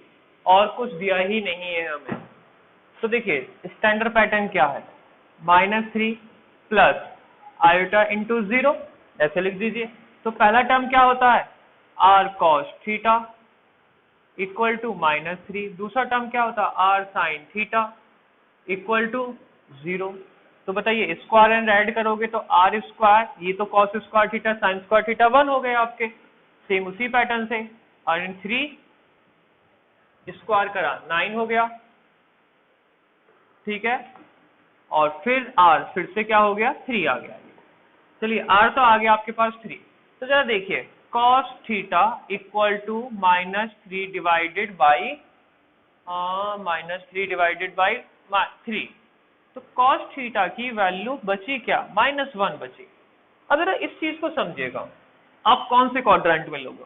और कुछ दिया ही नहीं है हमें। तो देखिए स्टैंडर्ड पैटर्न क्या है, -3 प्लस आयोटा इंटू 0, ऐसे लिख दीजिए। तो पहला टर्म क्या होता है, r cos theta equal to -3, दूसरा टर्म क्या होता है, r sin theta equal to 0। तो बताइए स्क्वायर एंड ऐड करोगे तो r स्क्वायर, ये तो cos square theta sin square theta 1 हो गए आपके, सेम उसी पैटर्न से। और इन 3 स्क्वायर करा 9 हो गया, ठीक है। और फिर r फिर से क्या हो गया, 3 आ गया। चलिए r तो आ गया आपके पास 3। तो जरा देखिए cos theta equal to -3 divided by -3 तो cos थीटा की वैल्यू बची क्या, -1 बची। अब जरा इस चीज को समझिएगा, आप कौन से क्वाड्रेंट में लोगे,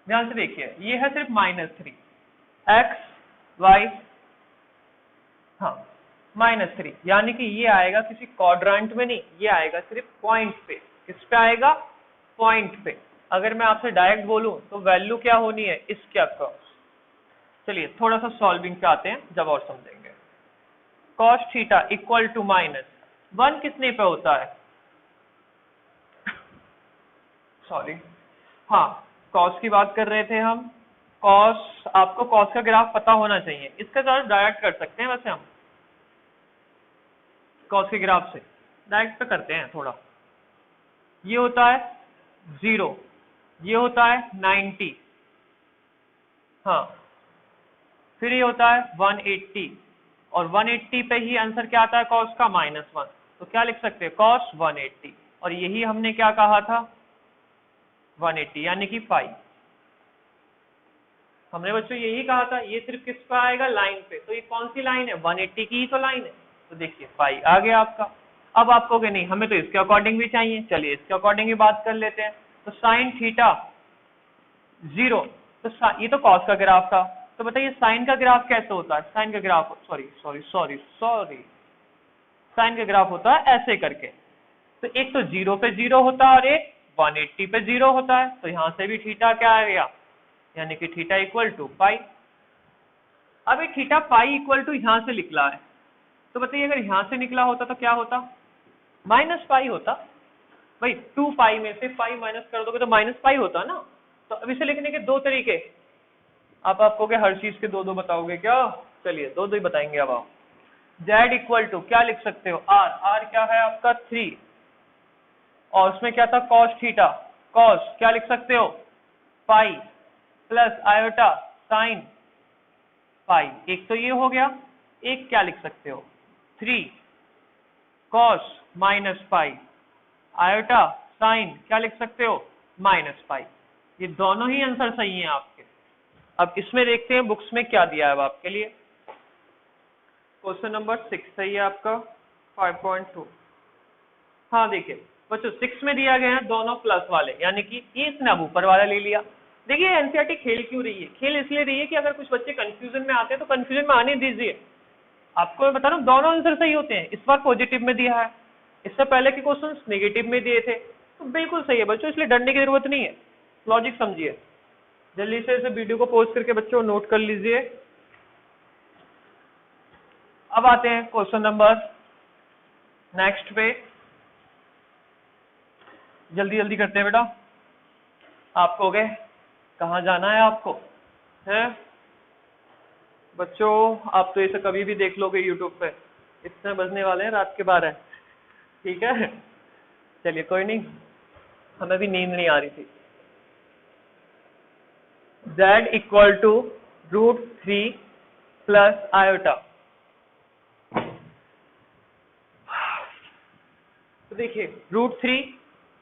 ध्यान से देखिए, ये है सिर्फ -3, x y, हाँ -3, यानी कि ये आएगा किसी क्वाड्रेंट में नहीं, ये आएगा सिर्फ पॉइंट पे। किस पे आएगा, पॉइंट पे। अगर मैं आपसे डायरेक्ट बोलूं तो वैल्यू क्या होनी है, इसके अक्रॉस। चलिए थोड़ा सा सॉल्विंग पे आते हैं, जब और समझेंगे। cos थीटा इक्वल टू -1 कितने पे होता है, सॉरी हाँ cos की बात कर रहे थे हम, कॉस, आपको कॉस का ग्राफ पता होना चाहिए, इसका जरा डायरेक्ट कर सकते हैं वैसे हम, कॉस के ग्राफ से डायरेक्ट पे करते हैं थोड़ा। ये होता है 0, ये होता है 90, हाँ, फिर ये होता है 180, और 180 पे ही आंसर क्या आता है कॉस का, -1, तो क्या लिख सकते हैं कॉस 180, और यही हमने क्या कहा था 180 यानी कि पाई। हमने बच्चों यही कहा था, ये सिर्फ किस पे आएगा, लाइन पे, तो ये कौन सी लाइन है, 180 की ही तो लाइन है, तो देखिए पाई आ गया आपका। अब आप कहोगे नहीं हमें तो इसके अकॉर्डिंग भी चाहिए, चलिए इसके अकॉर्डिंग भी बात कर लेते हैं। तो साइन थीटा 0, तो ये तो कॉस का ग्राफ था, तो बताइए साइन का ग्राफ कैसे होता है, साइन का ग्राफ, सॉरी साइन का ग्राफ होता है ऐसे करके, तो एक तो 0 पे 0 होता है और एक 180 पे 0 होता है, तो यहां से भी थीटा क्या आ गया, यानी कि थीटा इक्वल टू पाई। अब ये थीटा पाई इक्वल टू यहां से निकला है, तो बताइए अगर यहां से निकला होता तो क्या होता, माइनस पाई होता भाई, 2 पाई में से पाई माइनस कर दोगे तो माइनस पाई होता ना। तो अब इसे लिखने के दो तरीके, आप कहोगे हर चीज के दो बताओगे क्या, चलिए दो ही बताएंगे। अब आप z इक्वल टू क्या लिख सकते हो, r क्या है आपका 3, और उसमें क्या था कॉस थीटा, कॉस क्या लिख सकते हो पाई, प्लस आयोटा साइन पाई, एक तो ये हो गया, एक क्या लिख सकते हो 3 cos minus pi, iota sine क्या लिख सकते हो -पाई। ये दोनों ही आंसर सही हैं आपके। अब इसमें देखते हैं बुक्स में क्या दिया है अब आपके लिए। क्वेश्चन नंबर 6 सही है आपका 5.2। हाँ देखिए बच्चों 6 में दिया गया है दोनों प्लस वाले, यानी कि ये इसने अब ऊपर वाला ले लिया। देखिए एनसीईआरटी खेल क्यों रही है, खेल इसलिए रही है कि अगर कुछ बच्चे कंफ्यूजन में आते हैं तो कंफ्यूजन में आने दीजिए। आपको मैं बता रहा हूँ दोनों आंसर सही होते हैं, इस बार पॉजिटिव में दिया है, इससे पहले के क्वेश्चंस नेगेटिव में दिए थे, तो बिल्कुल सही है बच्चों, इसलिए डरने की जरूरत नहीं है, लॉजिक समझिए। जल्दी से इस वीडियो को पॉज करके बच्चों नोट कर लीजिए। अब आते हैं क्वेश्चन नंबर नेक्स्ट पे, जल्दी जल्दी करते हैं बेटा। आप कहोगे कहाँ जाना है आपको, है बच्चों, आप तो इसे कभी भी देख लोगे यूट्यूब पे, इतने बजने वाले हैं रात के 12, ठीक है चलिए कोई नहीं, हमें भी नींद नहीं आ रही थी। z equal to √3 plus iota, तो देखिए √3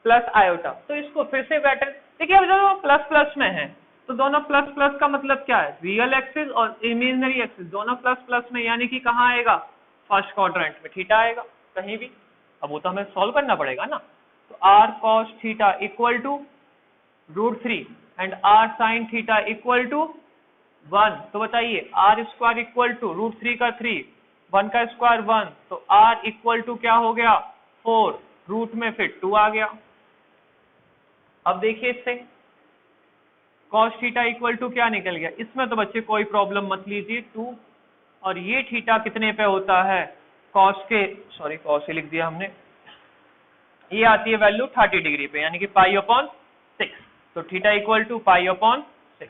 प्लस आयोटा, तो इसको फिर से बैटर, देखिए अब जो प्लस प्लस में है तो दोनों प्लस प्लस का मतलब क्या है, रियल एक्सिस और इमेजिनरी एक्सिस दोनों प्लस प्लस में, यानी कि कहाँ आएगा फर्स्ट क्वाड्रेंट में थीटा आएगा कहीं भी। अब वो तो हमें सॉल्व करना पड़ेगा ना, तो r cos theta equal to √3 and r sin theta equal to 1, तो बताइए r स्क्वायर इक्वल टू √3 का 3, 1 का स्क्वायर 1, तो r इक्वल टू क्या हो गया 4, रूट में फिर 2 आ गया। अब देखिए इससे cos थीटा इक्वल टू क्या निकल गया, इसमें तो बच्चे कोई प्रॉब्लम मत लीजिए 2, और ये थीटा कितने पे होता है cos के, सॉरी cos से लिख दिया हमने, ये आती है वैल्यू 30 डिग्री पे, यानी कि π/6, तो थीटा इक्वल टू π/6।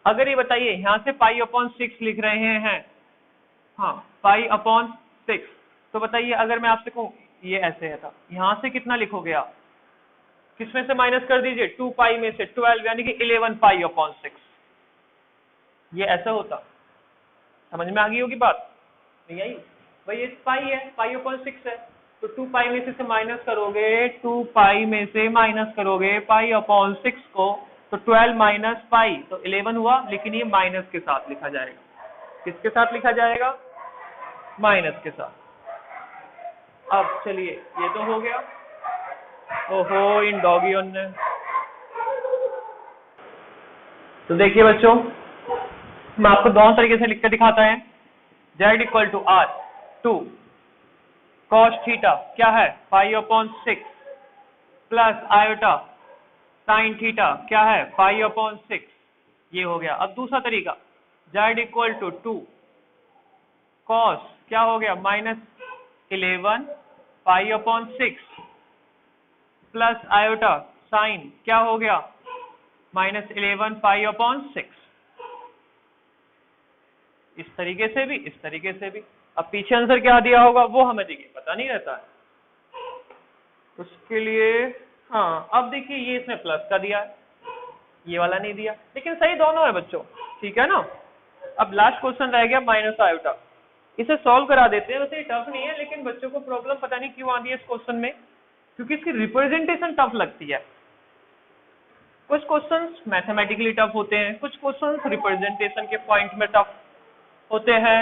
अगर ये बताइए यहां से π/6 लिख रहे हैं, हाँ π/6, तो बताइए अगर मैं आपसे कहूँ ये ऐसे है था, यहां से कितना लिखोगे आप, किसमें से माइनस कर दीजिए 2 पाई में से 12, यानी कि 11 π/6, ये ऐसा होता। समझ में आ गई होगी बात, नहीं आई भाई, ये पाई है π/6 है, तो 2 पाई में से माइनस करोगे, 2 पाई में से माइनस करोगे π/6 को, तो 12 माइनस पाई तो 11 हुआ, लेकिन ये माइनस के साथ लिखा जाएगा, किसके साथ लिखा जाएगा, माइनस के साथ। अब चलिए ये तो हो गया, ओहो इन डॉगियों ने, तो देखिए बच्चों मैं आपको दोनों तरीके से लिख कर दिखाता है। z equal to r2 cos theta क्या है π/6 प्लस आयोटा साइन थीटा क्या है π/6, ये हो गया। अब दूसरा तरीका z इक्वल टू 2 cos क्या हो गया -11 π/6 प्लस आयोटा साइन क्या हो गया -11 पाई/6। इस तरीके से भी, इस तरीके से भी। अब पीछे आंसर क्या दिया होगा वो हमें देखिए पता नहीं रहता है, उसके लिए हाँ अब देखिए ये इसमें प्लस का दिया है, ये वाला नहीं दिया, लेकिन सही दोनों है बच्चों, ठीक है ना। अब लास्ट क्वेश्चन रह गया माइनस आयोटा, इसे सॉल्व करा देते हैं। वैसे टफ नहीं है, लेकिन बच्चों को प्रॉब्लम पता नहीं क्यों आती है इस क्वेश्चन में, क्योंकि इसकी रिप्रेजेंटेशन टफ लगती है। कुछ क्वेश्चंस मैथमेटिकली टफ होते हैं, कुछ क्वेश्चंस रिप्रेजेंटेशन के पॉइंट में टफ होते हैं।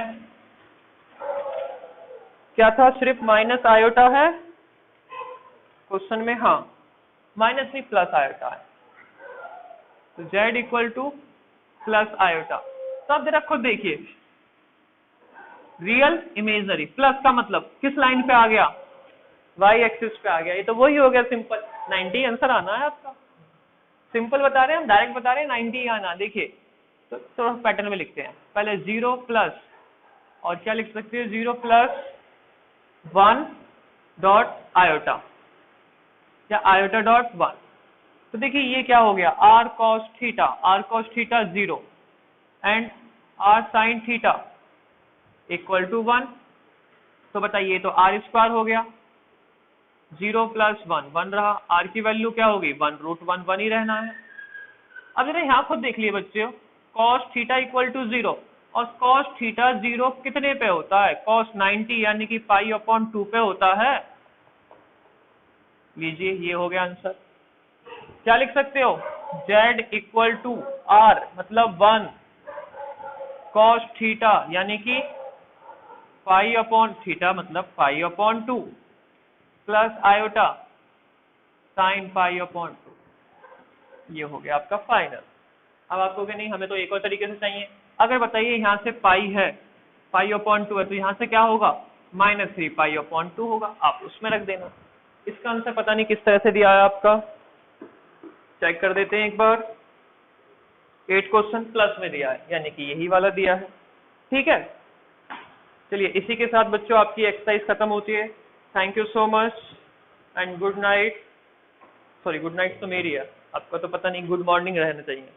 क्या था, सिर्फ माइनस आयोटा है क्वेश्चन में? हाँ, माइनस नहीं प्लस आयोटा है, तो z equal two plus iota. तो आप जरा खुद देखिए, रियल इमेजनरी, प्लस का मतलब किस लाइन पे आ गया, y एक्सिस पे आ गया, ये तो वही हो गया सिंपल, 90 आंसर आना है आपका। सिंपल बता रहे हैं हम, डायरेक्ट बता रहे हैं 90 आना। देखिए तो थोड़ा पैटर्न में लिखते हैं, पहले 0 प्लस, और क्या लिख सकते हैं, 0 प्लस 1 डॉट आयोटा या आयोटा डॉट 1। तो देखिए ये क्या हो गया, r cos theta 0 and r sin theta equal to 1। तो बताइए, तो r स्क्वायर हो गया, 0 प्लस 1 रहा, r की वैल्यू क्या होगी, 1√1 ही रहना है। अब जरा यहाँ खुद देख लिए बच्चों, cos थीटा इक्वल टू 0, और cos थीटा 0 कितने पे होता है, cos 90 यानी कि पाई/2 पे होता है। लीजिए ये हो गया आंसर। क्या लिख सकते हो, z इक्वल टू r मतलब 1 cos थीटा यानी कि पाई/थीटा मतलब पाई/2 प्लस आयोटा साइन पाई/2। ये हो गया आपका फाइनल। अब आप कहोगे नहीं हमें तो एक और तरीके से चाहिए। अगर बताइए यहाँ से पाई है, पाई/2 है, तो यहाँ से क्या होगा, -3 पाई/2 होगा, आप उसमें रख देना। इसका आंसर पता नहीं किस तरह से दिया है आपका, चेक कर देते हैं एक बार। 8 क्वेश्चन प्लस में दिया है, यानी कि यही वाला दिया है, ठीक है। चलिए इसी के साथ बच्चों आपकी एक्सरसाइज खत्म होती है। Thank you so much and good night. Sorry good night तो मेरी है, आपका तो पता नहीं, गुड मॉर्निंग रहना चाहिए।